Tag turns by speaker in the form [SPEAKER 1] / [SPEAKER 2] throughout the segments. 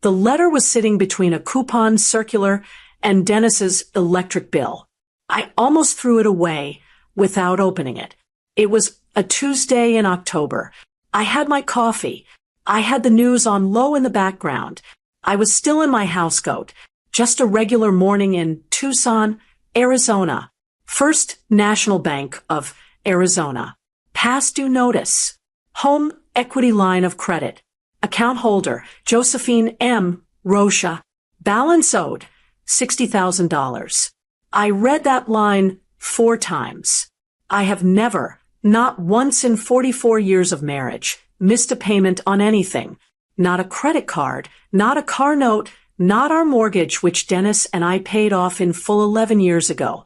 [SPEAKER 1] The letter was sitting between a coupon circular and Dennis's electric bill. I almost threw it away without opening it. It was a Tuesday in October. I had my coffee. I had the news on low in the background. I was still in my housecoat. Just a regular morning in Tucson, Arizona. First National Bank of Arizona. Past due notice. Home equity line of credit. Account holder, Josephine M. Rocha. Balance owed, $60,000. I read that line 4 times. I have never, not once in 44 years of marriage, missed a payment on anything. Not a credit card, not a car note, not our mortgage, which Dennis and I paid off in full 11 years ago.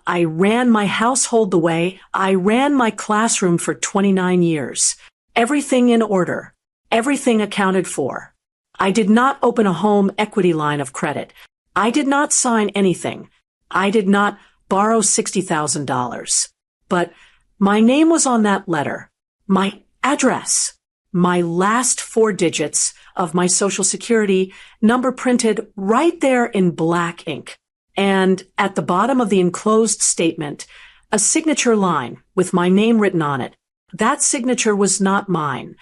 [SPEAKER 1] I ran my household the way I ran my classroom for 29 years. Everything in order. Everything accounted for. I did not open a home equity line of credit. I did not sign anything. I did not borrow $60,000. But my name was on that letter. My address. My last 4 digits of my Social Security number printed right there in black ink. And at the bottom of the enclosed statement, a signature line with my name written on it. That signature was not mine.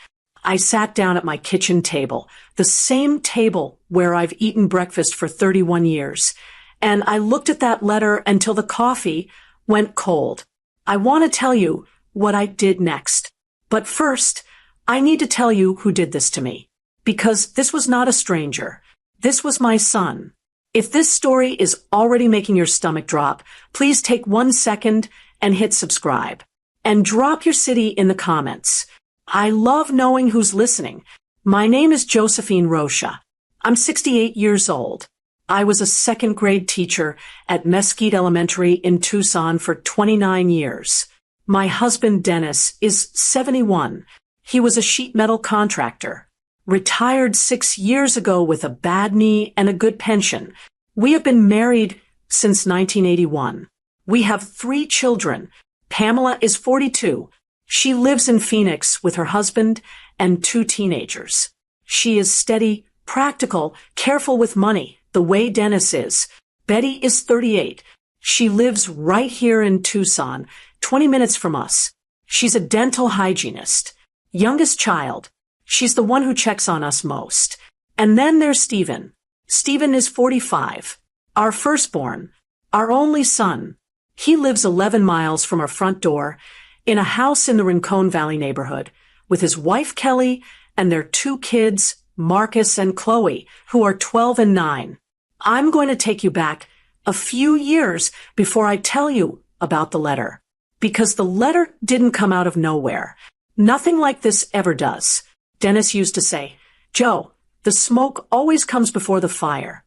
[SPEAKER 1] I sat down at my kitchen table, the same table where I've eaten breakfast for 31 years, and I looked at that letter until the coffee went cold. I want to tell you what I did next. But first, I need to tell you who did this to me. Because this was not a stranger. This was my son. If this story is already making your stomach drop, please take 1 second and hit subscribe. And drop your city in the comments. I love knowing who's listening. My name is Josephine Rocha. I'm 68 years old. I was a 2nd grade teacher at Mesquite Elementary in Tucson for 29 years. My husband Dennis is 71. He was a sheet metal contractor. Retired 6 years ago with a bad knee and a good pension. We have been married since 1981. We have 3 children. Pamela is 42. She lives in Phoenix with her husband and 2 teenagers. She is steady, practical, careful with money, the way Dennis is. Betty is 38. She lives right here in Tucson, 20 minutes from us. She's a dental hygienist. Youngest child. She's the one who checks on us most. And then there's Stephen. Stephen is 45. Our firstborn. Our only son. He lives 11 miles from our front door in a house in the Rincon Valley neighborhood with his wife Kelly and their 2 kids, Marcus and Chloe, who are 12 and 9. I'm going to take you back a few years before I tell you about the letter, because the letter didn't come out of nowhere. Nothing like this ever does. Dennis used to say, "Joe, the smoke always comes before the fire."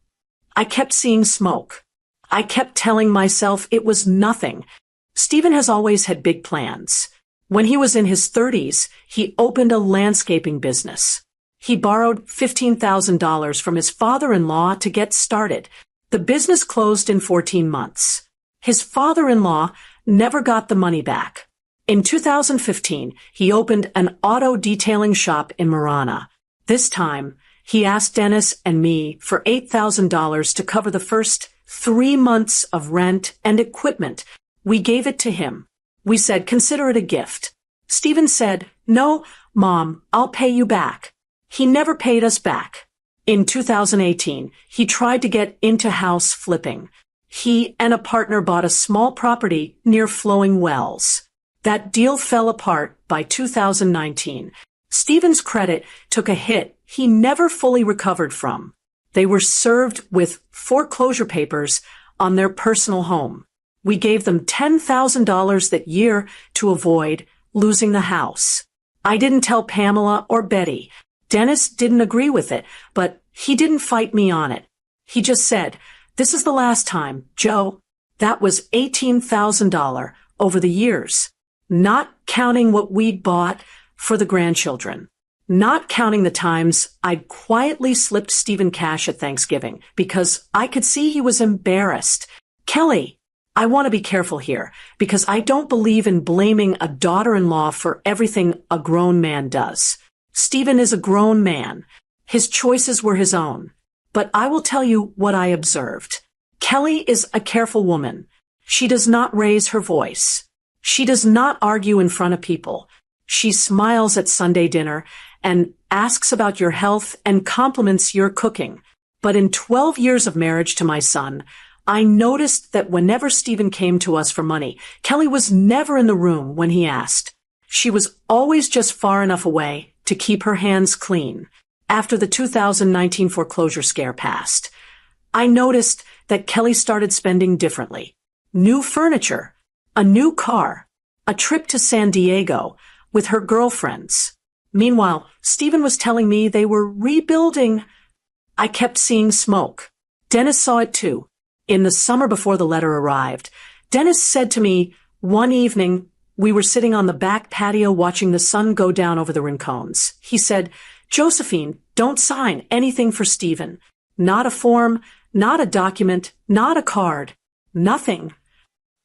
[SPEAKER 1] I kept seeing smoke. I kept telling myself it was nothing. Stephen has always had big plans. When he was in his 30s, he opened a landscaping business. He borrowed $15,000 from his father-in-law to get started. The business closed in 14 months. His father-in-law never got the money back. In 2015, he opened an auto detailing shop in Marana. This time, he asked Dennis and me for $8,000 to cover the first 3 months of rent and equipment. We gave it to him. We said, "Consider it a gift." Stephen said, "No, Mom, I'll pay you back." He never paid us back. In 2018, he tried to get into house flipping. He and a partner bought a small property near flowing wells. That deal fell apart by 2019. Stephen's credit took a hit he never fully recovered from. They were served with foreclosure papers on their personal home. We gave them $10,000 that year to avoid losing the house. I didn't tell Pamela or Betty. Dennis didn't agree with it, but he didn't fight me on it. He just said, "This is the last time, Joe." That was $18,000 over the years, not counting what we'd bought for the grandchildren. Not counting the times I'd quietly slipped Stephen cash at Thanksgiving because I could see he was embarrassed. Kelly, I want to be careful here because I don't believe in blaming a daughter-in-law for everything a grown man does. Stephen is a grown man. His choices were his own. But I will tell you what I observed. Kelly is a careful woman. She does not raise her voice. She does not argue in front of people. She smiles at Sunday dinner and asks about your health and compliments your cooking. But in 12 years of marriage to my son, I noticed that whenever Stephen came to us for money, Kelly was never in the room when he asked. She was always just far enough away to keep her hands clean. After the 2019 foreclosure scare passed, I noticed that Kelly started spending differently. New furniture, a new car, a trip to San Diego with her girlfriends. Meanwhile, Stephen was telling me they were rebuilding. I kept seeing smoke. Dennis saw it too. In the summer before the letter arrived, Dennis said to me one evening, we were sitting on the back patio watching the sun go down over the rincones. He said, "Josephine, don't sign anything for Stephen. Not a form, not a document, not a card. Nothing."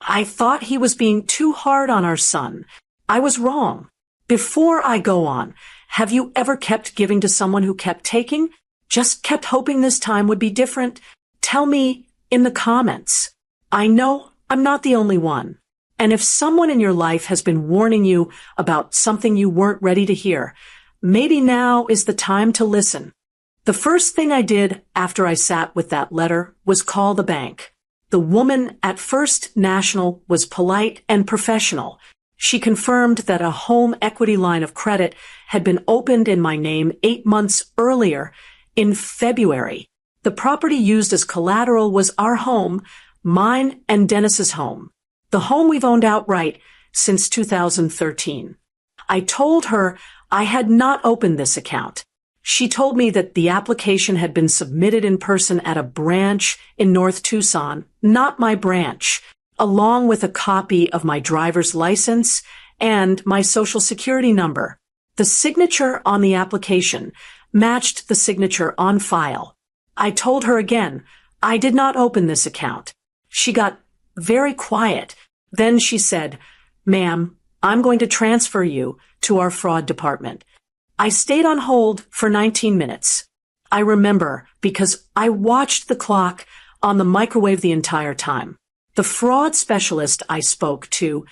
[SPEAKER 1] I thought he was being too hard on our son. I was wrong. Before I go on, have you ever kept giving to someone who kept taking? Just kept hoping this time would be different? Tell me in the comments. I know I'm not the only one. And if someone in your life has been warning you about something you weren't ready to hear, maybe now is the time to listen. The first thing I did after I sat with that letter was call the bank. The woman at First National was polite and professional. She confirmed that a home equity line of credit had been opened in my name 8 months earlier, in February. The property used as collateral was our home, mine and Dennis's home. The home we've owned outright since 2013. I told her I had not opened this account. She told me that the application had been submitted in person at a branch in North Tucson, not my branch, along with a copy of my driver's license and my social security number. The signature on the application matched the signature on file. I told her again, I did not open this account. She got very quiet. Then she said, "Ma'am, I'm going to transfer you to our fraud department." I stayed on hold for 19 minutes. I remember because I watched the clock on the microwave the entire time. The fraud specialist I spoke to,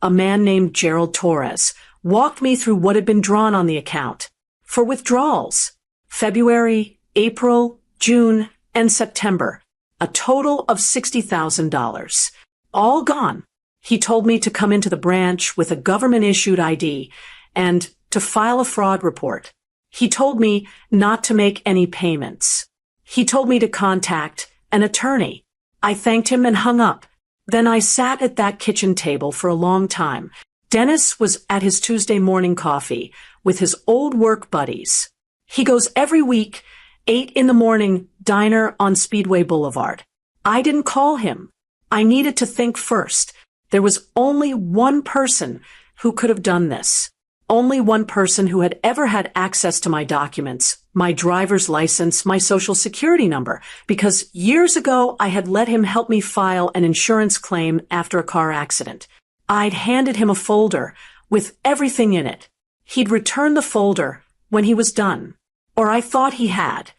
[SPEAKER 1] a man named Gerald Torres, walked me through what had been drawn on the account. For withdrawals, February, April, June, and September, a total of $60,000. All gone. He told me to come into the branch with a government-issued ID and to file a fraud report. He told me not to make any payments. He told me to contact an attorney. I thanked him and hung up. Then I sat at that kitchen table for a long time. Dennis was at his Tuesday morning coffee with his old work buddies. He goes every week, 8 in the morning, diner on Speedway Boulevard. I didn't call him. I needed to think first. There was only one person who could have done this. Only one person who had ever had access to my documents, my driver's license, my social security number, because years ago I had let him help me file an insurance claim after a car accident. I'd handed him a folder with everything in it. He'd returned the folder when he was done, or I thought he had.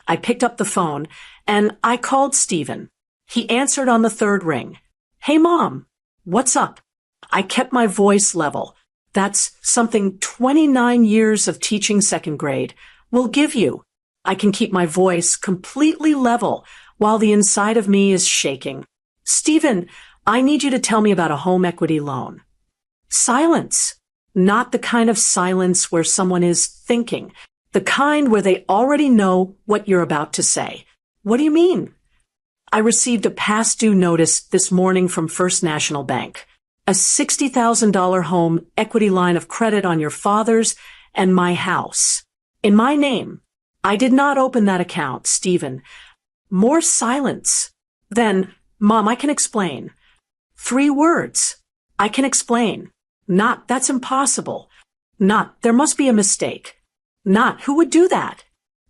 [SPEAKER 1] I picked up the phone and I called Stephen. He answered on the third ring. "Hey, Mom, what's up?" I kept my voice level. That's something 29 years of teaching second grade will give you. I can keep my voice completely level while the inside of me is shaking. "Stephen, I need you to tell me about a home equity loan." Silence. Not the kind of silence where someone is thinking. The kind where they already know what you're about to say. "What do you mean?" "I received a past due notice this morning from First National Bank. A $60,000 home equity line of credit on your father's and my house. In my name. I did not open that account, Stephen." More silence. Then, "Mom, I can explain." 3 words. "I can explain." Not, "That's impossible." Not, "There must be a mistake." Not, "Who would do that?"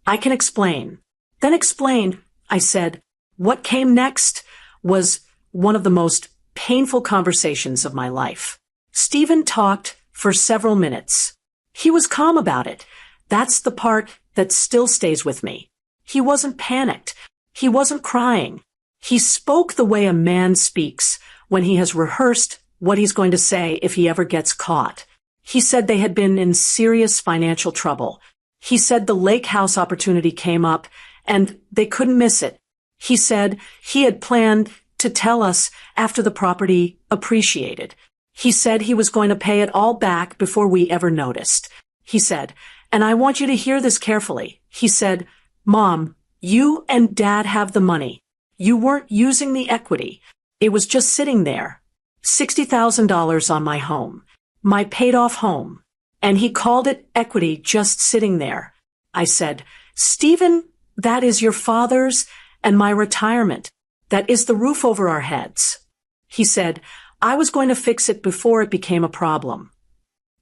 [SPEAKER 1] "I can explain." Then explain, I said. What came next was one of the most painful conversations of my life. Stephen talked for several minutes. He was calm about it. That's the part that still stays with me. He wasn't panicked. He wasn't crying. He spoke the way a man speaks when he has rehearsed what he's going to say if he ever gets caught. He said they had been in serious financial trouble. He said the lake house opportunity came up and they couldn't miss it. He said he had planned to tell us after the property appreciated. He said he was going to pay it all back before we ever noticed. He said, and I want you to hear this carefully. He said, Mom, you and Dad have the money. You weren't using the equity. It was just sitting there. $60,000 on my home. My paid-off home. And he called it equity just sitting there. I said, Stephen, that is your father's and my retirement. That is the roof over our heads. He said, I was going to fix it before it became a problem.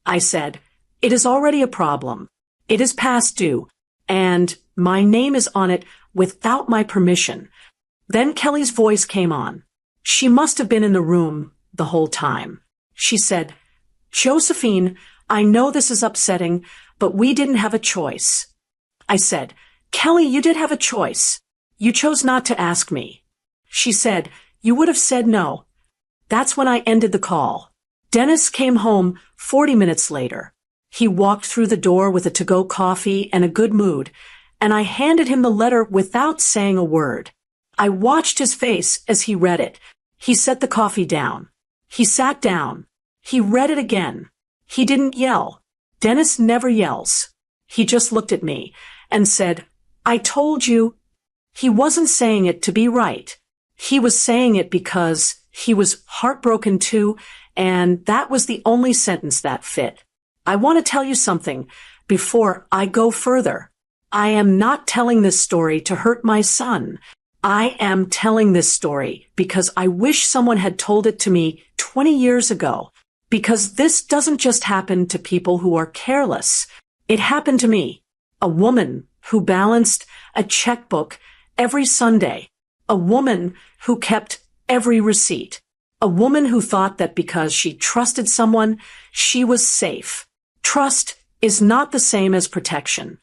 [SPEAKER 1] I said, it is already a problem. It is past due, and my name is on it without my permission. Then Kelly's voice came on. She must have been in the room the whole time. She said, Josephine, I know this is upsetting, but we didn't have a choice. I said, Kelly, you did have a choice. You chose not to ask me. She said, you would have said no. That's when I ended the call. Dennis came home 40 minutes later. He walked through the door with a to-go coffee and a good mood, and I handed him the letter without saying a word. I watched his face as he read it. He set the coffee down. He sat down. He read it again. He didn't yell. Dennis never yells. He just looked at me and said, I told you. He wasn't saying it to be right. He was saying it because he was heartbroken too, and that was the only sentence that fit. I want to tell you something before I go further. I am not telling this story to hurt my son. I am telling this story because I wish someone had told it to me 20 years ago, because this doesn't just happen to people who are careless. It happened to me, a woman who balanced a checkbook every Sunday, a woman who kept every receipt, a woman who thought that because she trusted someone, she was safe. Trust is not the same as protection.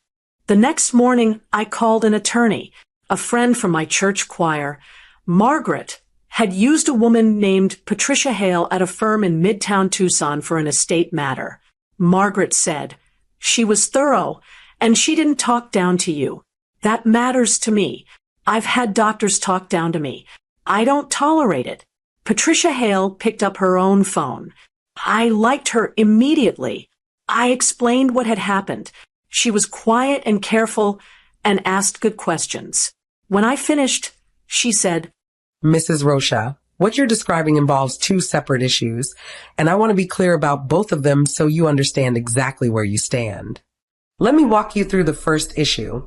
[SPEAKER 1] The next morning, I called an attorney, a friend from my church choir. Margaret had used a woman named Patricia Hale at a firm in Midtown Tucson for an estate matter. Margaret said, she was thorough, and she didn't talk down to you. That matters to me. I've had doctors talk down to me. I don't tolerate it. Patricia Hale picked up her own phone. I liked her immediately. I explained what had happened. She was quiet and careful and asked good questions. When I finished, she said,
[SPEAKER 2] Mrs. Rocha, what you're describing involves two separate issues, and I want to be clear about both of them so you understand exactly where you stand. Let me walk you through the first issue,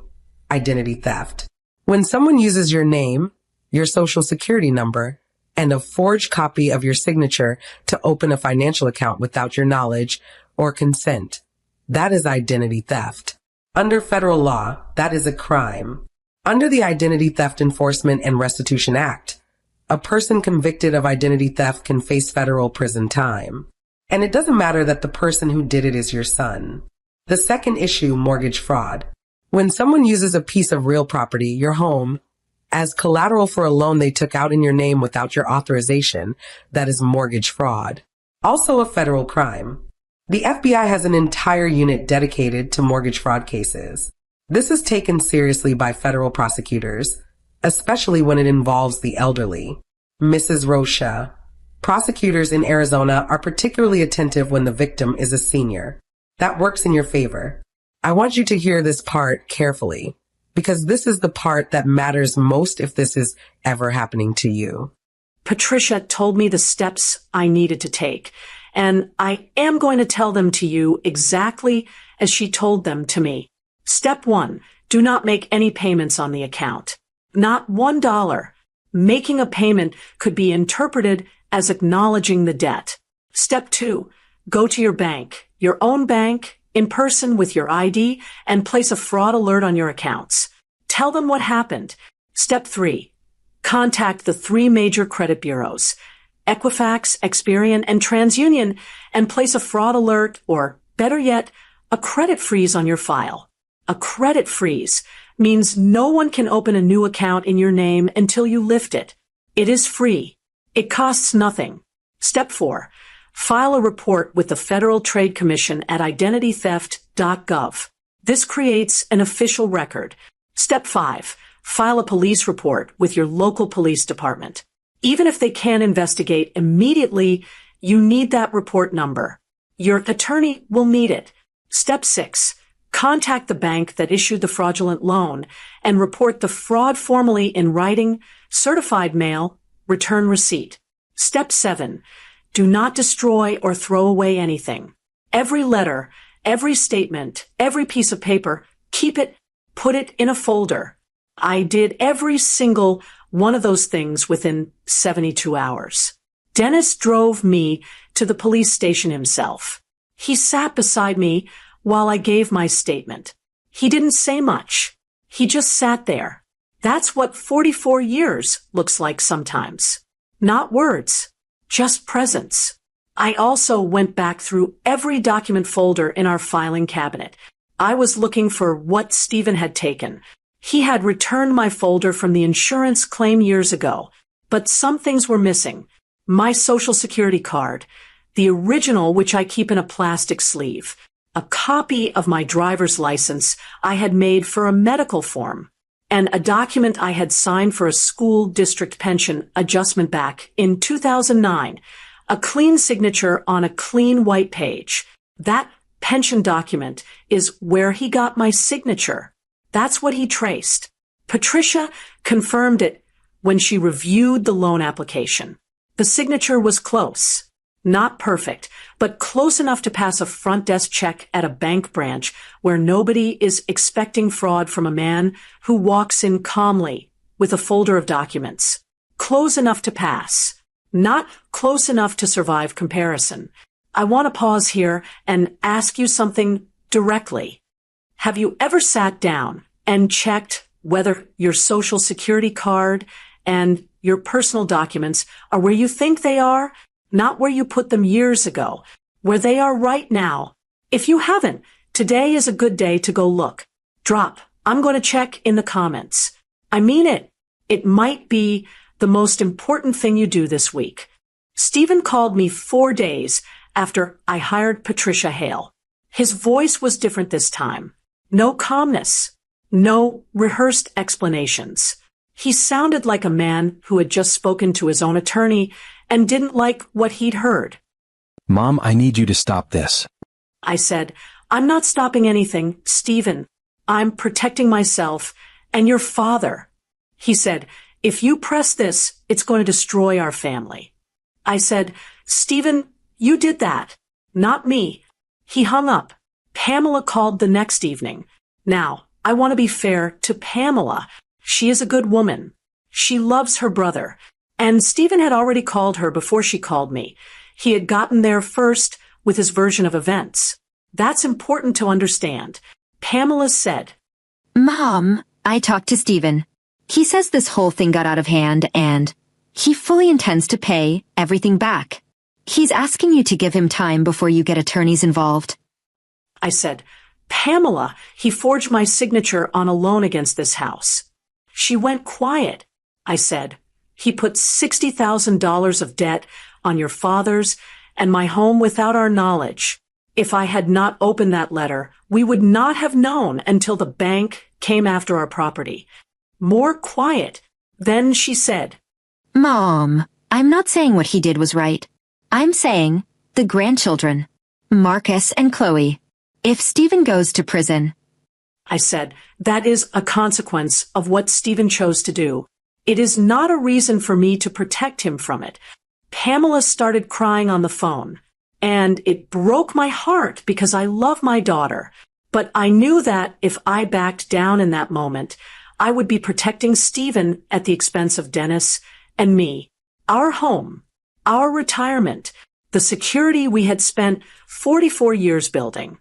[SPEAKER 2] identity theft. When someone uses your name, your social security number, and a forged copy of your signature to open a financial account without your knowledge or consent, that is identity theft. Under federal law, that is a crime. Under the Identity Theft Enforcement and Restitution Act, a person convicted of identity theft can face federal prison time. And it doesn't matter that the person who did it is your son. The second issue, mortgage fraud. When someone uses a piece of real property, your home, as collateral for a loan they took out in your name without your authorization, that is mortgage fraud. Also a federal crime. The FBI has an entire unit dedicated to mortgage fraud cases. This is taken seriously by federal prosecutors, especially when it involves the elderly. Mrs. Rocha, prosecutors in Arizona are particularly attentive when the victim is a senior. That works in your favor. I want you to hear this part carefully, because this is the part that matters most if this is ever happening to you.
[SPEAKER 1] Patricia told me the steps I needed to take, and I am going to tell them to you exactly as she told them to me. Step 1, do not make any payments on the account. Not $1. Making a payment could be interpreted as acknowledging the debt. Step 2, go to your bank, your own bank, in person with your ID, and place a fraud alert on your accounts. Tell them what happened. Step 3, contact the 3 major credit bureaus, Equifax, Experian, and TransUnion, and place a fraud alert, or better yet, a credit freeze on your file. A credit freeze. means no one can open a new account in your name until you lift it. It is free. It costs nothing. Step 4. File a report with the Federal Trade Commission at identitytheft.gov. This creates an official record. Step 5. File a police report with your local police department. Even if they can't investigate immediately, you need that report number. Your attorney will need it. Step 6. Contact the bank that issued the fraudulent loan and report the fraud formally in writing, certified mail, return receipt. Step 7. Do not destroy or throw away anything. Every letter, every statement, every piece of paper, keep it, put it in a folder. I did every single one of those things within 72 hours. Dennis drove me to the police station himself. He sat beside me while I gave my statement. He didn't say much. He just sat there. That's what 44 years looks like sometimes. Not words, just presence. I also went back through every document folder in our filing cabinet. I was looking for what Stephen had taken. He had returned my folder from the insurance claim years ago, but some things were missing. My Social Security card, the original which I keep in a plastic sleeve, a copy of my driver's license I had made for a medical form, and a document I had signed for a school district pension adjustment back in 2009, a clean signature on a clean white page. That pension document is where he got my signature. That's what he traced. Patricia confirmed it when she reviewed the loan application. The signature was close. Not perfect, but close enough to pass a front desk check at a bank branch where nobody is expecting fraud from a man who walks in calmly with a folder of documents. Close enough to pass. Not close enough to survive comparison. I want to pause here and ask you something directly. Have you ever sat down and checked whether your Social Security card and your personal documents are where you think they are? Not where you put them years ago, where they are right now. If you haven't, today is a good day to go look. Drop, I'm going to check in the comments. I mean it. It might be the most important thing you do this week. Stephen called me 4 days after I hired Patricia Hale. His voice was different this time. No calmness. No rehearsed explanations. He sounded like a man who had just spoken to his own attorney and didn't like what he'd heard.
[SPEAKER 3] Mom, I need you to stop this.
[SPEAKER 1] I said, I'm not stopping anything, Stephen. I'm protecting myself and your father. He said, if you press this, it's going to destroy our family. I said, Stephen, you did that. Not me. He hung up. Pamela called the next evening. Now, I want to be fair to Pamela. She is a good woman. She loves her brother. And Stephen had already called her before she called me. He had gotten there first with his version of events. That's important to understand. Pamela said,
[SPEAKER 4] Mom, I talked to Stephen. He says this whole thing got out of hand and he fully intends to pay everything back. He's asking you to give him time before you get attorneys involved.
[SPEAKER 1] I said, Pamela, he forged my signature on a loan against this house. She went quiet. I said, he put $60,000 of debt on your father's and my home without our knowledge. If I had not opened that letter, we would not have known until the bank came after our property. More quiet. Then she said,
[SPEAKER 4] Mom, I'm not saying what he did was right. I'm saying the grandchildren, Marcus and Chloe. If Stephen goes to prison,
[SPEAKER 1] I said, that is a consequence of what Stephen chose to do. It is not a reason for me to protect him from it. Pamela started crying on the phone, and it broke my heart because I love my daughter. But I knew that if I backed down in that moment, I would be protecting Stephen at the expense of Dennis and me, our home, our retirement, the security we had spent 44 years building.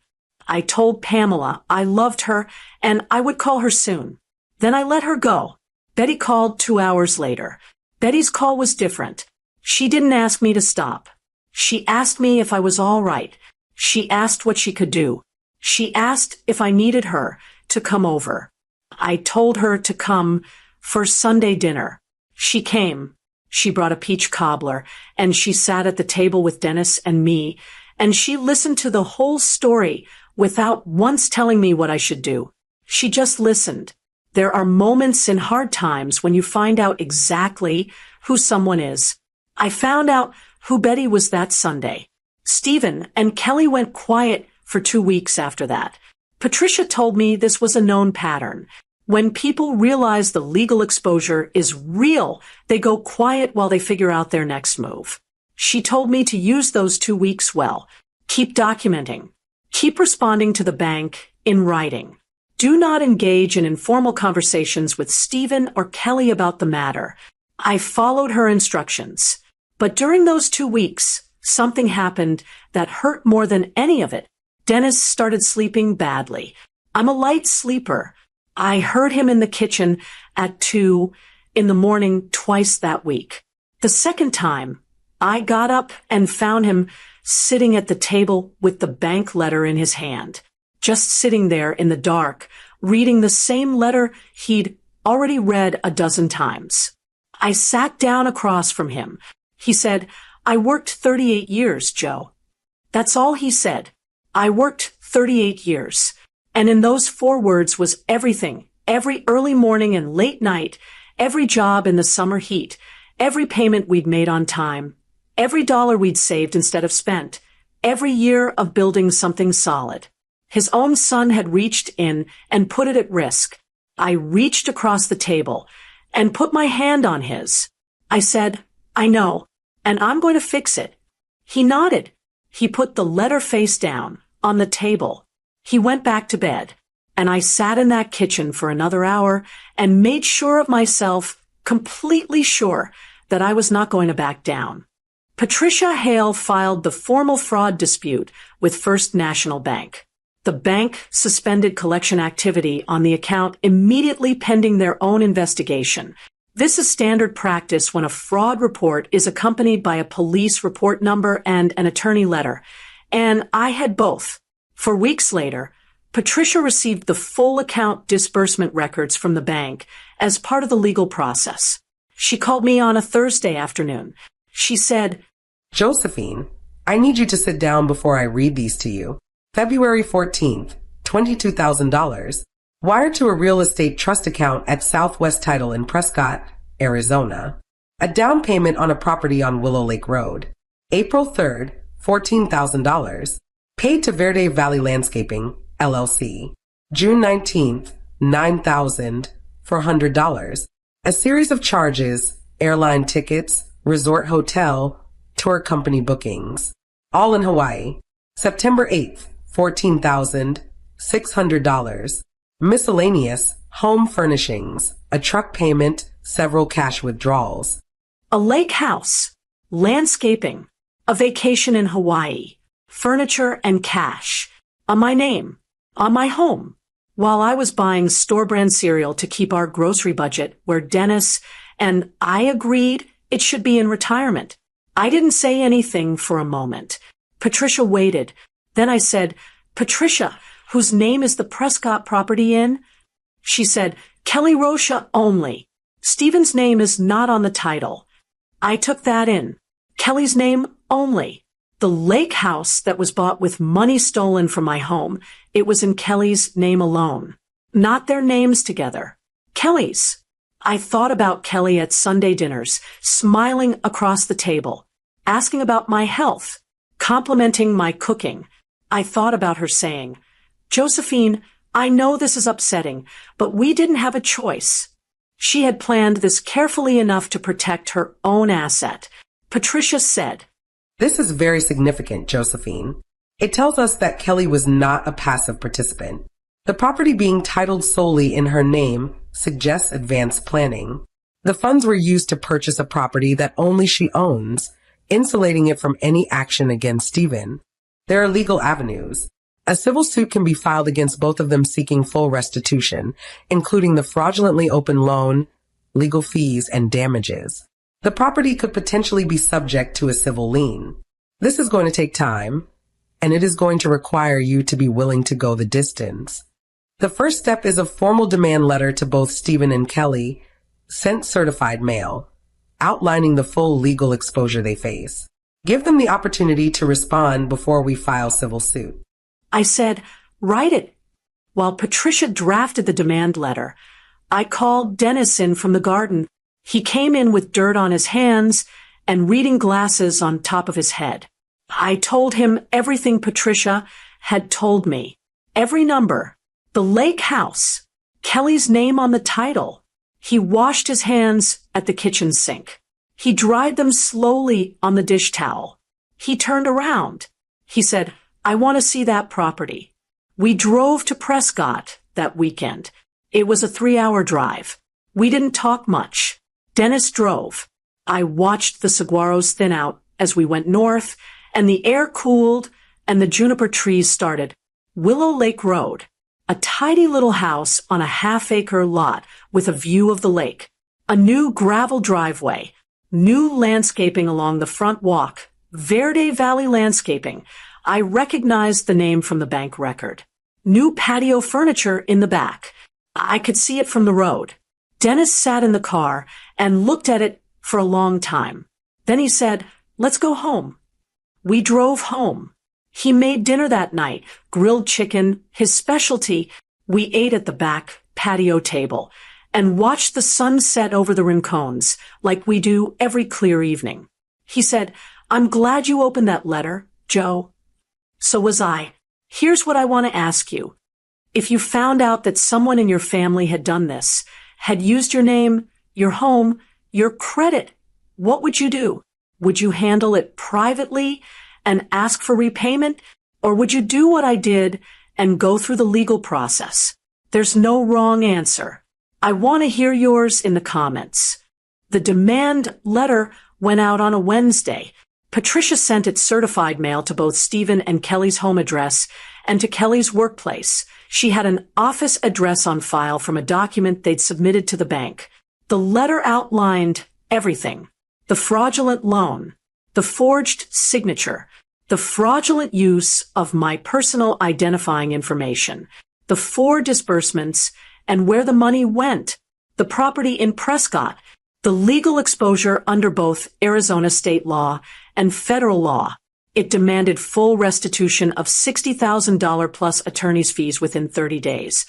[SPEAKER 1] I told Pamela I loved her and I would call her soon. Then I let her go. Betty called 2 hours later. Betty's call was different. She didn't ask me to stop. She asked me if I was all right. She asked what she could do. She asked if I needed her to come over. I told her to come for Sunday dinner. She came. She brought a peach cobbler, and she sat at the table with Dennis and me, and she listened to the whole story without once telling me what I should do. She just listened. There are moments in hard times when you find out exactly who someone is. I found out who Betty was that Sunday. Stephen and Kelly went quiet for 2 weeks after that. Patricia told me this was a known pattern. When people realize the legal exposure is real, they go quiet while they figure out their next move. She told me to use those 2 weeks well. Keep documenting. Keep responding to the bank in writing. Do not engage in informal conversations with Stephen or Kelly about the matter. I followed her instructions. But during those 2 weeks, something happened that hurt more than any of it. Dennis started sleeping badly. I'm a light sleeper. I heard him in the kitchen at 2 in the morning twice that week. The second time, I got up and found him sitting at the table with the bank letter in his hand, just sitting there in the dark, reading the same letter he'd already read a dozen times. I sat down across from him. He said, "I worked 38 years, Joe." That's all he said. I worked 38 years. And in those 4 words was everything, every early morning and late night, every job in the summer heat, every payment we'd made on time, every dollar we'd saved instead of spent, every year of building something solid. His own son had reached in and put it at risk. I reached across the table and put my hand on his. I said, "I know, and I'm going to fix it." He nodded. He put the letter face down on the table. He went back to bed, and I sat in that kitchen for another hour and made sure of myself, completely sure, that I was not going to back down. Patricia Hale filed the formal fraud dispute with First National Bank. The bank suspended collection activity on the account immediately pending their own investigation. This is standard practice when a fraud report is accompanied by a police report number and an attorney letter, and I had both. For weeks later, Patricia received the full account disbursement records from the bank as part of the legal process. She called me on a Thursday afternoon. She said,
[SPEAKER 2] "Josephine, I need you to sit down before I read these to you. February 14th, $22,000, wired to a real estate trust account at Southwest Title in Prescott, Arizona. A down payment on a property on Willow Lake Road. April 3rd, $14,000. Paid to Verde Valley Landscaping, LLC. June 19th, $9,400. A series of charges, airline tickets, resort hotel, tour company bookings. All in Hawaii. September 8th, $14,600. Miscellaneous, home furnishings, a truck payment, several cash withdrawals.
[SPEAKER 1] a lake house, landscaping, a vacation in Hawaii, furniture and cash, on my name, on my home, while I was buying store-brand cereal to keep our grocery budget where Dennis and I agreed it should be in retirement. I didn't say anything for a moment. Patricia waited. Then I said, "Patricia, whose name is the Prescott property in?" She said, "Kelly Rocha only. Stephen's name is not on the title." I took that in. Kelly's name only. The lake house that was bought with money stolen from my home, it was in Kelly's name alone. Not their names together. Kelly's. I thought about Kelly at Sunday dinners, smiling across the table, asking about my health, complimenting my cooking. I thought about her saying, "Josephine, I know this is upsetting, but we didn't have a choice." She had planned this carefully enough to protect her own asset. Patricia said,
[SPEAKER 2] "This is very significant, Josephine. It tells us that Kelly was not a passive participant. The property being titled solely in her name suggests advanced planning. The funds were used to purchase a property that only she owns, insulating it from any action against Stephen. There are legal avenues. A civil suit can be filed against both of them seeking full restitution, including the fraudulently opened loan, legal fees, and damages. The property could potentially be subject to a civil lien. This is going to take time, and it is going to require you to be willing to go the distance." The first step is a formal demand letter to both Stephen and Kelly, sent certified mail, outlining the full legal exposure they face. Give them the opportunity to respond before we file civil suit.
[SPEAKER 1] I said, write it. While Patricia drafted the demand letter, I called Dennis in from the garden. He came in with dirt on his hands and reading glasses on top of his head. I told him everything Patricia had told me. Every number, the lake house, Kelly's name on the title. He washed his hands at the kitchen sink. He dried them slowly on the dish towel. He turned around. He said, I want to see that property. We drove to Prescott that weekend. It was a 3-hour drive. We didn't talk much. Dennis drove. I watched the saguaros thin out as we went north, and the air cooled and the juniper trees started. Willow Lake Road, a tidy little house on a half-acre lot with a view of the lake, a new gravel driveway, new landscaping along the front walk, Verde Valley Landscaping. I recognized the name from the bank record. New patio furniture in the back. I could see it from the road. Dennis sat in the car and looked at it for a long time. Then he said, let's go home. We drove home. He made dinner that night, grilled chicken, his specialty. We ate at the back patio table and watched the sun set over the rincones like we do every clear evening. He said, I'm glad you opened that letter, Joe. So was I. Here's what I want to ask you. If you found out that someone in your family had done this, had used your name, your home, your credit, what would you do? Would you handle it privately and ask for repayment? Or would you do what I did and go through the legal process? There's no wrong answer. I want to hear yours in the comments. The demand letter went out on a Wednesday. Patricia sent it certified mail to both Stephen and Kelly's home address and to Kelly's workplace. She had an office address on file from a document they'd submitted to the bank. The letter outlined everything. The fraudulent loan, the forged signature, the fraudulent use of my personal identifying information, the 4 disbursements, and where the money went, the property in Prescott, the legal exposure under both Arizona state law and federal law. It demanded full restitution of $60,000 plus attorney's fees within 30 days,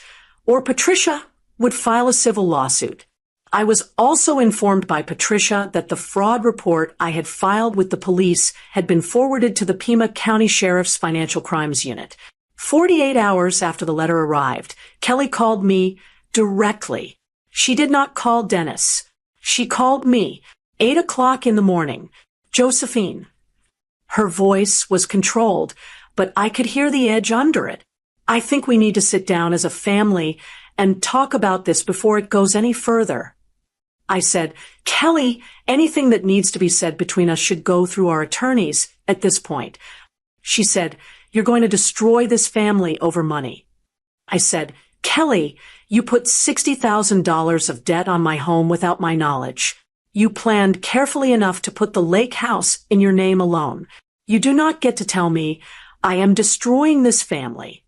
[SPEAKER 1] or Patricia would file a civil lawsuit. I was also informed by Patricia that the fraud report I had filed with the police had been forwarded to the Pima County Sheriff's Financial Crimes Unit. 48 hours after the letter arrived, Kelly called me directly. She did not call Dennis. She called me, 8 o'clock in the morning. Josephine. Her voice was controlled, but I could hear the edge under it. I think we need to sit down as a family and talk about this before it goes any further. I said, Kelly, anything that needs to be said between us should go through our attorneys at this point. She said, you're going to destroy this family over money. I said, Kelly, you put $60,000 of debt on my home without my knowledge. You planned carefully enough to put the lake house in your name alone. You do not get to tell me I am destroying this family.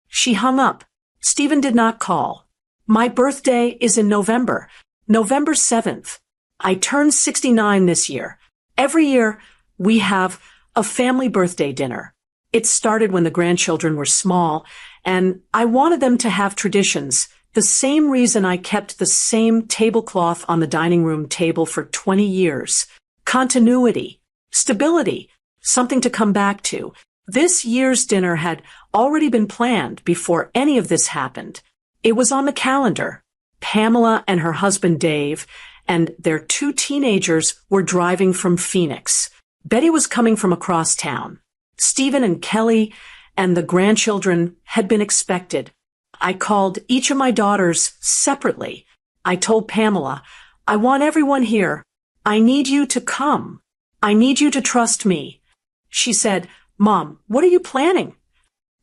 [SPEAKER 1] She hung up. Stephen did not call. My birthday is in November 7th. I turned 69 this year. Every year, we have a family birthday dinner. It started when the grandchildren were small, and I wanted them to have traditions. The same reason I kept the same tablecloth on the dining room table for 20 years. Continuity, stability, something to come back to. This year's dinner had already been planned before any of this happened. It was on the calendar. Pamela and her husband Dave and their 2 teenagers were driving from Phoenix. Betty was coming from across town. Stephen and Kelly and the grandchildren had been expected. I called each of my daughters separately. I told Pamela, I want everyone here. I need you to come. I need you to trust me. She said, Mom, what are you planning?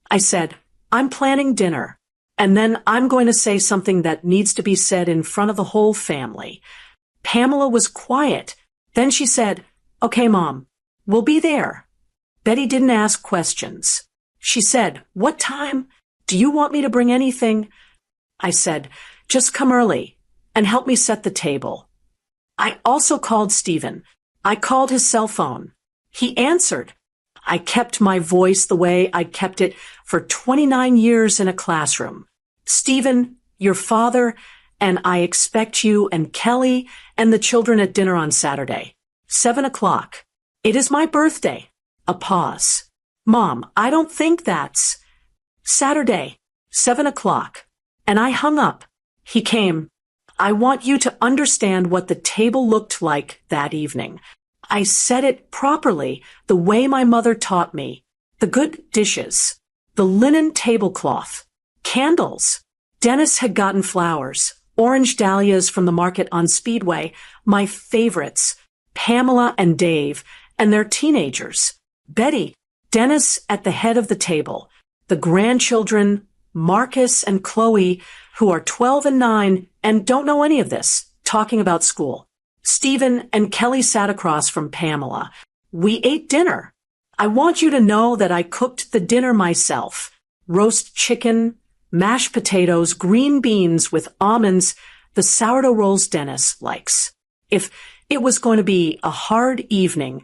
[SPEAKER 1] I said, I'm planning dinner. And then I'm going to say something that needs to be said in front of the whole family. Pamela was quiet. Then she said, okay, Mom, we'll be there. Betty didn't ask questions. She said, what time Do you want me to bring anything? I said, just come early and help me set the table. I also called Stephen. I called his cell phone. He answered. I kept my voice the way I'd kept it for 29 years in a classroom. Stephen, your father, and I expect you and Kelly and the children at dinner on Saturday. 7 o'clock. It is my birthday. A pause. Mom, I don't think that's Saturday. 7 o'clock. And I hung up. He came. I want you to understand what the table looked like that evening. I said it properly, the way my mother taught me. The good dishes, the linen tablecloth, candles. Dennis had gotten flowers, orange dahlias from the market on Speedway, my favorites, Pamela and Dave, and their teenagers. Betty, Dennis at the head of the table, the grandchildren, Marcus and Chloe, who are 12 and 9 and don't know any of this, talking about school. Stephen and Kelly sat across from Pamela. We ate dinner. I want you to know that I cooked the dinner myself. Roast chicken, mashed potatoes, green beans with almonds, the sourdough rolls Dennis likes. If it was going to be a hard evening,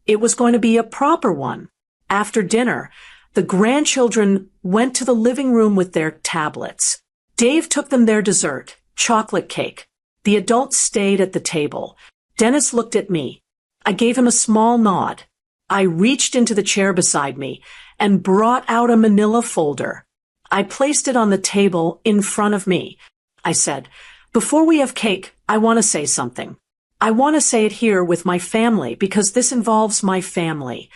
[SPEAKER 1] it was going to be a proper one. After dinner, the grandchildren went to the living room with their tablets. Dave took them their dessert, chocolate cake. The adults stayed at the table. Dennis looked at me. I gave him a small nod. I reached into the chair beside me and brought out a manila folder. I placed it on the table in front of me. I said, before we have cake, I want to say something. I want to say it here with my family because this involves my family.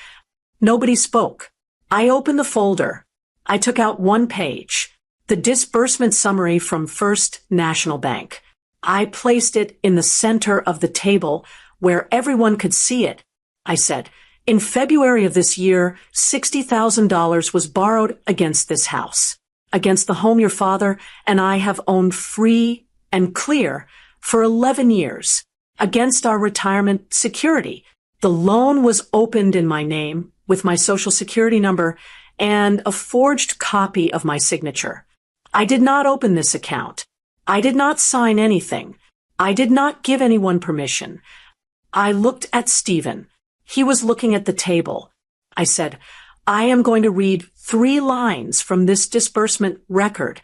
[SPEAKER 1] Nobody spoke. I opened the folder. I took out one page, the disbursement summary from First National Bank. I placed it in the center of the table where everyone could see it. I said, in February of this year, $60,000 was borrowed against this house, against the home your father and I have owned free and clear for 11 years, against our retirement security. The loan was opened in my name with my social security number and a forged copy of my signature. I did not open this account. I did not sign anything. I did not give anyone permission. I looked at Stephen. He was looking at the table. I said, I am going to read 3 lines from this disbursement record.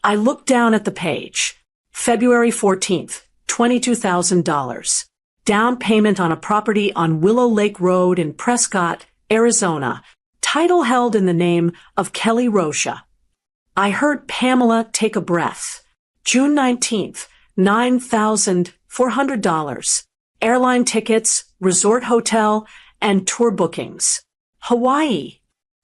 [SPEAKER 1] I looked down at the page. February 14th, $22,000. Down payment on a property on Willow Lake Road in Prescott, Arizona. Title held in the name of Kelly Rocha. I heard Pamela take a breath. June 19th, $9,400. Airline tickets, resort hotel, and tour bookings. Hawaii.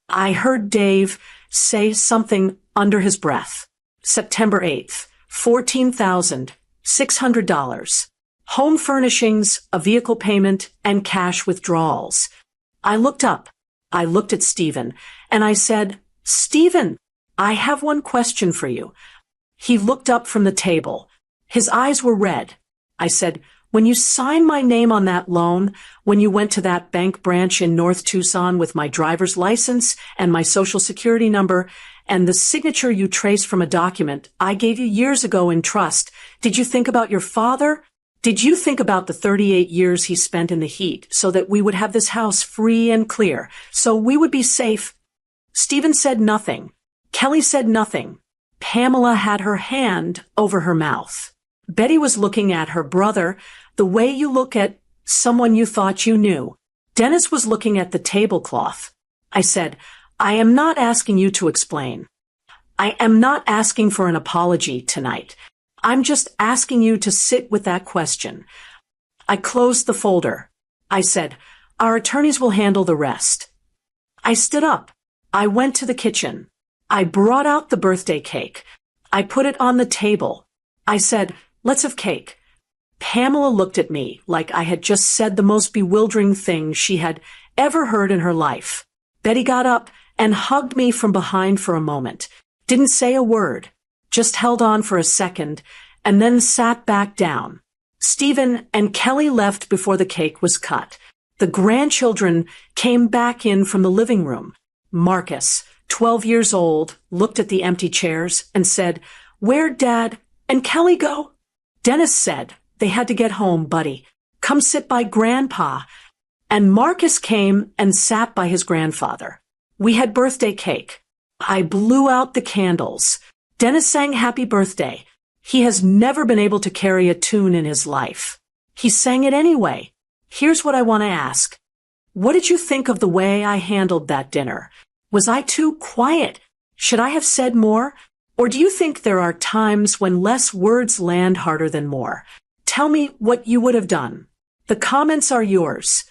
[SPEAKER 1] I heard Dave say something under his breath. September 8th, $14,600. Home furnishings, a vehicle payment, and cash withdrawals. I looked up. I looked at Stephen, and I said, Stephen, I have one question for you. He looked up from the table. His eyes were red. I said, when you signed my name on that loan, when you went to that bank branch in North Tucson with my driver's license and my social security number and the signature you traced from a document I gave you years ago in trust, did you think about your father? Did you think about the 38 years he spent in the heat so that we would have this house free and clear, so we would be safe? Stephen said nothing. Kelly said nothing. Pamela had her hand over her mouth. Betty was looking at her brother the way you look at someone you thought you knew. Dennis was looking at the tablecloth. I said, I am not asking you to explain. I am not asking for an apology tonight. I'm just asking you to sit with that question. I closed the folder. I said, our attorneys will handle the rest. I stood up. I went to the kitchen. I brought out the birthday cake. I put it on the table. I said, let's have cake. Pamela looked at me like I had just said the most bewildering thing she had ever heard in her life. Betty got up and hugged me from behind for a moment. Didn't say a word. Just held on for a second and then sat back down. Stephen and Kelly left before the cake was cut. The grandchildren came back in from the living room. Marcus, 12 years old, looked at the empty chairs and said, "Where'd Dad and Kelly go?" Dennis said, "They had to get home, buddy. Come sit by Grandpa." And Marcus came and sat by his grandfather. We had birthday cake. I blew out the candles. Dennis sang happy birthday. He has never been able to carry a tune in his life. He sang it anyway. Here's what I want to ask. What did you think of the way I handled that dinner? Was I too quiet? Should I have said more? Or do you think there are times when less words land harder than more? Tell me what you would have done. The comments are yours.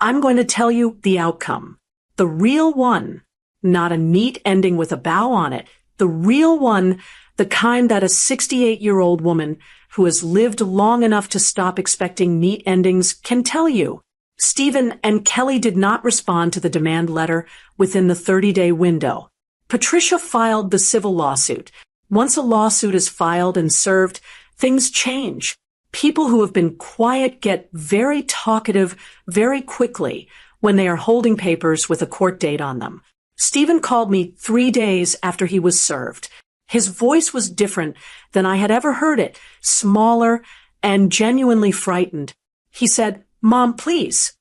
[SPEAKER 1] I'm going to tell you the outcome. The real one. Not a neat ending with a bow on it. The real one, the kind that a 68-year-old woman who has lived long enough to stop expecting neat endings can tell you. Stephen and Kelly did not respond to the demand letter within the 30-day window. Patricia filed the civil lawsuit. Once a lawsuit is filed and served, things change. People who have been quiet get very talkative very quickly when they are holding papers with a court date on them. Stephen called me 3 days after he was served. His voice was different than I had ever heard it, smaller and genuinely frightened. He said, "Mom, please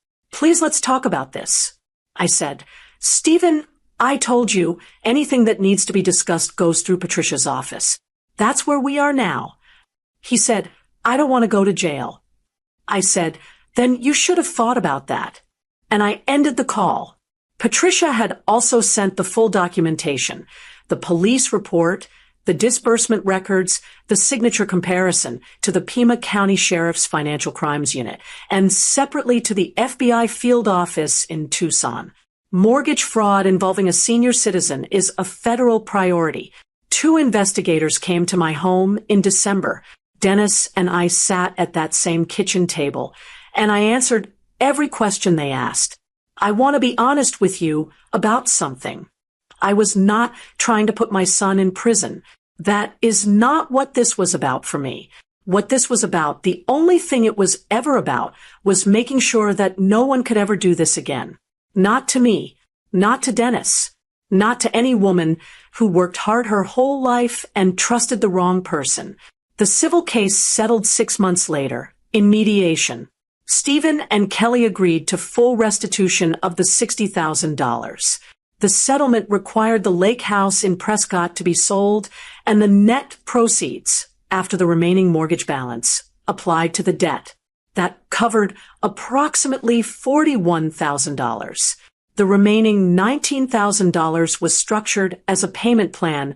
[SPEAKER 1] let's talk about this." I said, "Stephen, I told you anything that needs to be discussed goes through Patricia's office. That's where we are now." He said, "I don't want to go to jail." I said, "Then you should have thought about that." And I ended the call. Patricia had also sent the full documentation, the police report, the disbursement records, the signature comparison to the Pima County Sheriff's Financial Crimes Unit, and separately to the FBI field office in Tucson. Mortgage fraud involving a senior citizen is a federal priority. 2 investigators came to my home in December. Dennis and I sat at that same kitchen table, and I answered every question they asked. I want to be honest with you about something. I was not trying to put my son in prison. That is not what this was about for me. What this was about, the only thing it was ever about, was making sure that no one could ever do this again. Not to me, not to Dennis, not to any woman who worked hard her whole life and trusted the wrong person. The civil case settled 6 months later, in mediation. Stephen and Kelly agreed to full restitution of the $60,000. The settlement required the lake house in Prescott to be sold, and the net proceeds, after the remaining mortgage balance, applied to the debt. That covered approximately $41,000. The remaining $19,000 was structured as a payment plan,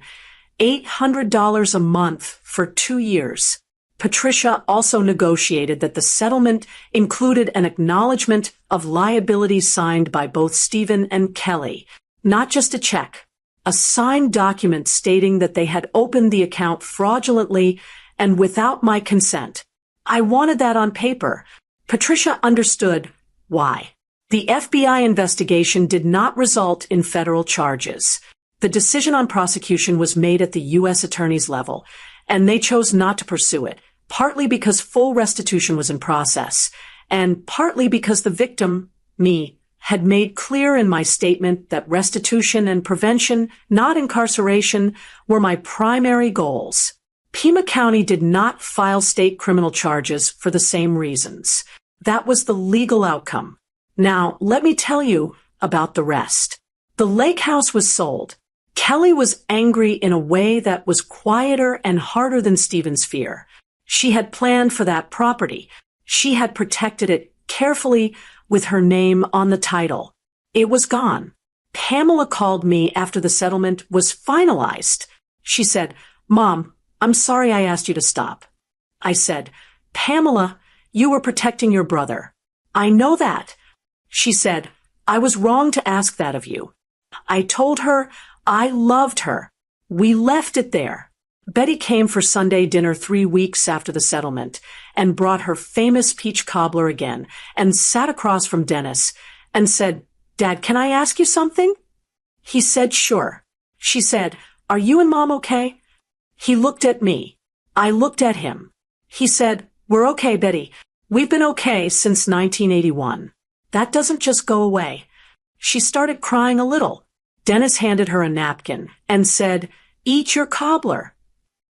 [SPEAKER 1] $800 a month for 2 years. Patricia also negotiated that the settlement included an acknowledgement of liabilities signed by both Stephen and Kelly, not just a check, a signed document stating that they had opened the account fraudulently and without my consent. I wanted that on paper. Patricia understood why. The FBI investigation did not result in federal charges. The decision on prosecution was made at the U.S. Attorney's level, and they chose not to pursue it, partly because full restitution was in process, and partly because the victim, me, had made clear in my statement that restitution and prevention, not incarceration, were my primary goals. Pima County did not file state criminal charges for the same reasons. That was the legal outcome. Now, let me tell you about the rest. The lake house was sold. Kelly was angry in a way that was quieter and harder than Stephen's fear. She had planned for that property. She had protected it carefully with her name on the title. It was gone. Pamela called me after the settlement was finalized. She said, "Mom, I'm sorry I asked you to stop." I said, "Pamela, you were protecting your brother." "I know that." She said, "I was wrong to ask that of you." I told her I loved her. We left it there. Betty came for Sunday dinner 3 weeks after the settlement and brought her famous peach cobbler again and sat across from Dennis and said, "Dad, can I ask you something?" He said, "Sure." She said, "Are you and Mom okay?" He looked at me. I looked at him. He said, "We're okay, Betty. We've been okay since 1981. That doesn't just go away." She started crying a little. Dennis handed her a napkin and said, "Eat your cobbler."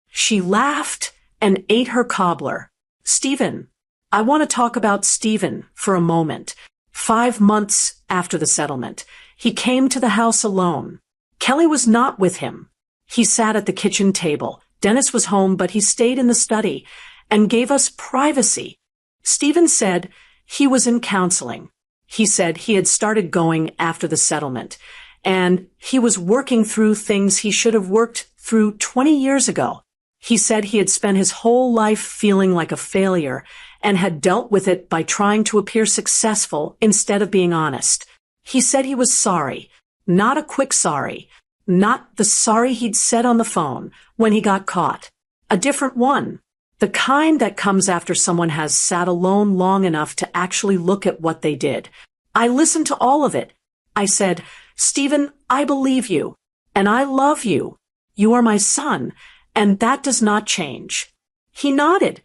[SPEAKER 1] She laughed and ate her cobbler. Stephen. I want to talk about Stephen for a moment. 5 months after the settlement, he came to the house alone. Kelly was not with him. He sat at the kitchen table. Dennis was home, but he stayed in the study and gave us privacy. Stephen said he was in counseling. He said he had started going after the settlement, and he was working through things he should have worked through 20 years ago. He said he had spent his whole life feeling like a failure and had dealt with it by trying to appear successful instead of being honest. He said he was sorry, not a quick sorry, not the sorry he'd said on the phone when he got caught. A different one, the kind that comes after someone has sat alone long enough to actually look at what they did. I listened to all of it. I said, "Stephen, I believe you, and I love you. You are my son, and that does not change." He nodded.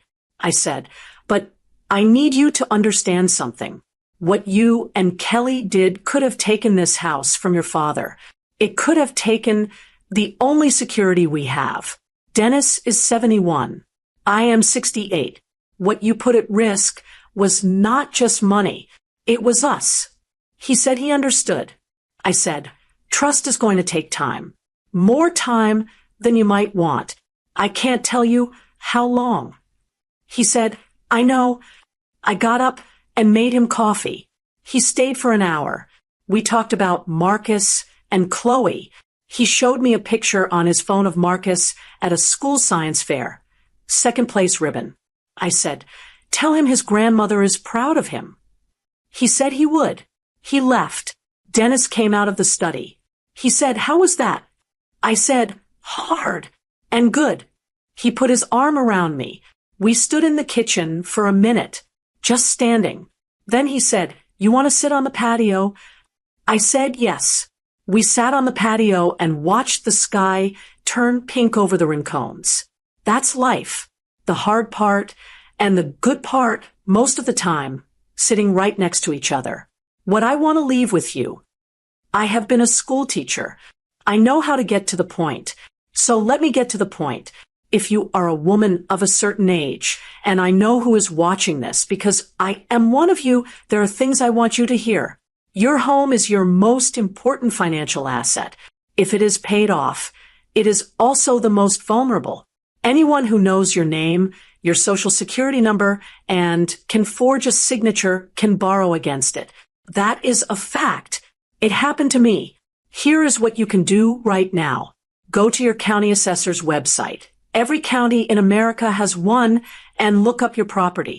[SPEAKER 1] I said, "But I need you to understand something. What you and Kelly did could have taken this house from your father. It could have taken the only security we have. Dennis is 71. I am 68. What you put at risk was not just money. It was us." He said he understood. I said, "Trust is going to take time. More time than you might want. I can't tell you how long." He said, "I know." I got up and made him coffee. He stayed for an hour. We talked about Marcus and Chloe. He showed me a picture on his phone of Marcus at a school science fair. Second place ribbon. I said, "Tell him his grandmother is proud of him." He said he would. He left. Dennis came out of the study. He said, "How was that?" I said, "Hard and good." He put his arm around me. We stood in the kitchen for a minute, just standing. Then he said, "You want to sit on the patio?" I said yes. We sat on the patio and watched the sky turn pink over the rincones. That's life. The hard part and the good part, most of the time, sitting right next to each other. What I want to leave with you. I have been a school teacher. I know how to get to the point. So let me get to the point. If you are a woman of a certain age, and I know who is watching this because I am one of you, there are things I want you to hear. Your home is your most important financial asset. If it is paid off, it is also the most vulnerable. Anyone who knows your name, your social security number, and can forge a signature can borrow against it. That is a fact. It happened to me. Here is what you can do right now. Go to your county assessor's website. Every county in America has one, and look up your property.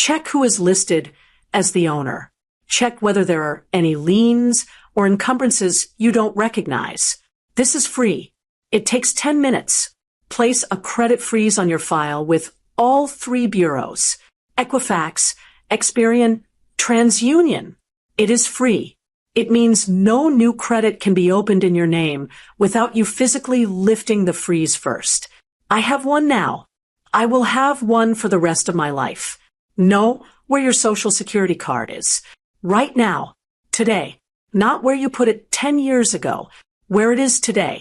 [SPEAKER 1] Check who is listed as the owner. Check whether there are any liens or encumbrances you don't recognize. This is free. It takes 10 minutes. Place a credit freeze on your file with all 3 bureaus: Equifax, Experian, TransUnion. It is free. It means no new credit can be opened in your name without you physically lifting the freeze first. I have one now. I will have one for the rest of my life. Know where your social security card is. Right now. Today. Not where you put it 10 years ago. Where it is today.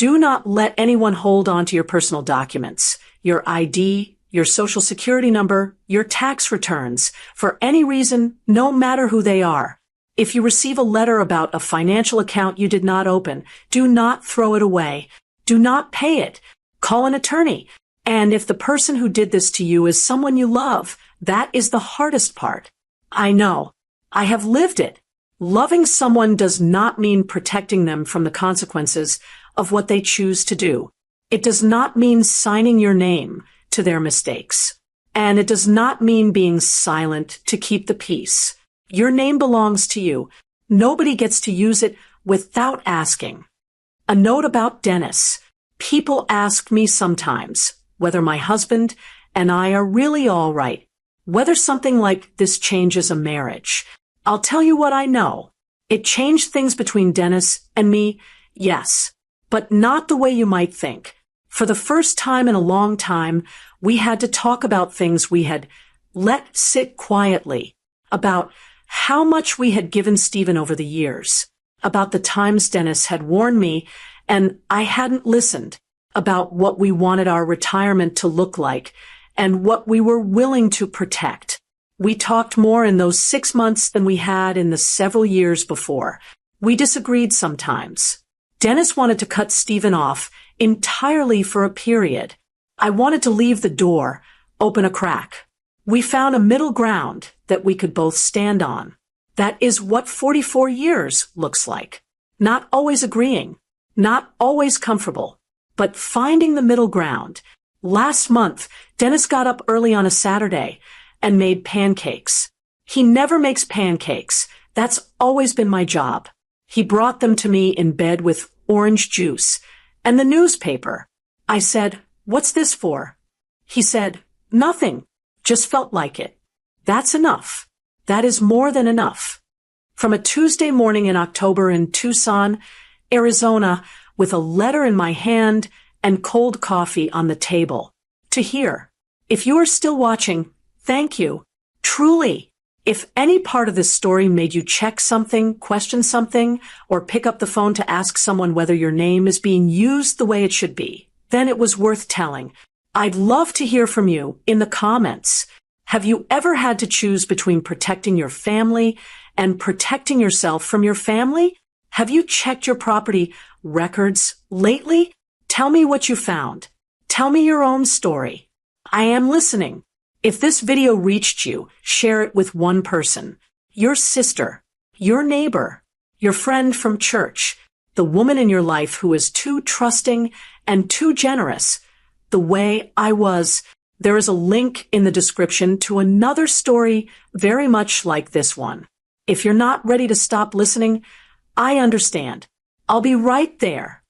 [SPEAKER 1] Do not let anyone hold on to your personal documents, your ID, your social security number, your tax returns, for any reason, no matter who they are. If you receive a letter about a financial account you did not open, do not throw it away. Do not pay it. Call an attorney. And if the person who did this to you is someone you love, that is the hardest part. I know. I have lived it. Loving someone does not mean protecting them from the consequences of what they choose to do. It does not mean signing your name to their mistakes. And it does not mean being silent to keep the peace. Your name belongs to you. Nobody gets to use it without asking. A note about Dennis. People ask me sometimes whether my husband and I are really all right, whether something like this changes a marriage. I'll tell you what I know. It changed things between Dennis and me, yes, but not the way you might think. For the first time in a long time, we had to talk about things we had let sit quietly, about how much we had given Stephen over the years, about the times Dennis had warned me and I hadn't listened, about what we wanted our retirement to look like and what we were willing to protect. We talked more in those 6 months than we had in the several years before. We disagreed sometimes. Dennis wanted to cut Stephen off entirely for a period. I wanted to leave the door, open a crack. We found a middle ground that we could both stand on. That is what 44 years looks like. Not always agreeing, not always comfortable, but finding the middle ground. Last month, Dennis got up early on a Saturday and made pancakes. He never makes pancakes. That's always been my job. He brought them to me in bed with orange juice and the newspaper. I said, "What's this for?" He said, "Nothing. Just felt like it." That's enough. That is more than enough. From a Tuesday morning in October in Tucson, Arizona, with a letter in my hand and cold coffee on the table, to here. If you are still watching, thank you. Truly. If any part of this story made you check something, question something, or pick up the phone to ask someone whether your name is being used the way it should be, then it was worth telling. I'd love to hear from you in the comments. Have you ever had to choose between protecting your family and protecting yourself from your family? Have you checked your property records lately? Tell me what you found. Tell me your own story. I am listening. If this video reached you, share it with one person. Your sister, your neighbor, your friend from church, the woman in your life who is too trusting and too generous, the way I was. There is a link in the description to another story very much like this one. If you're not ready to stop listening, I understand. I'll be right there.